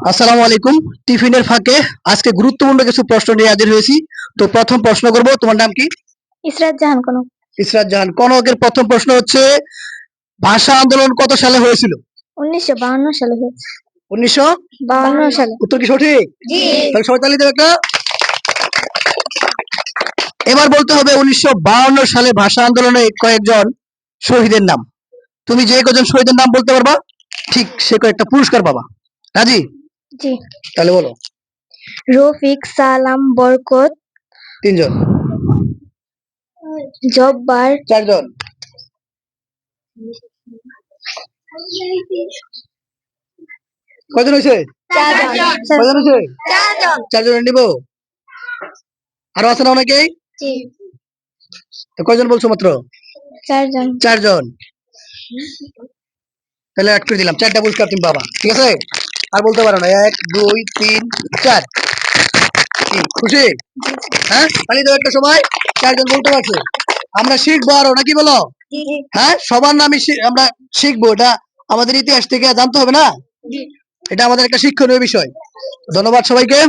আসসালামু আলাইকুম। টিফিনের ফাঁকে আজকে গুরুত্বপূর্ণ কিছু প্রশ্ন নিয়ে হাজির হয়েছি। তো প্রথম প্রশ্ন করব, তোমার নাম কি? ইসরাত জাহান কনক। ইসরাত জাহান কনকের প্রথম প্রশ্ন হচ্ছে, ভাষা আন্দোলন কত সালে হয়েছিল? 1952 সালে হয়েছে। 1952 সালে। উত্তর কি সঠিক? জি। তাহলে সবাই তালি দেবে একটা। এবার বলতে হবে 1952 সালে ভাষা আন্দোলনে কয়েকজন শহীদের নাম। তুমি যে কজন শহীদের নাম বলতে পারবা, ঠিক সে কয়েকটা পুরস্কার পাবা। রাজি? জি। তাহলে বলো। রফিক, সালাম, বরকত, 3 জন। জব্বার, 4 জন। কয়জন হয়েছে? 4 জন। কয়জন হয়েছে? 4 জন। 4 জন নিব। আরো আছে না অনেকেই? জি। তো কয়জন বলছো মাত্র? 4 জন। 4 জন। তাহলে অ্যাড করে দিলাম, 4টা পুরস্কার তুমি পাবা। ঠিক আছে? আর বলতে পারো না। 1 2 3 4। কি খুশি? হ্যাঁ, তাহলে তো একটা সময় 4 জন বলতে পারছো। আমরা শিখবো আরো, নাকি বলো? জি। হ্যাঁ, সবার নামই আমরা শিখবো। এটা আমাদের ইতিহাস থেকে জানতে হবে না? জি। এটা আমাদের একটা শিক্ষণীয় বিষয়। ধন্যবাদ সবাইকে।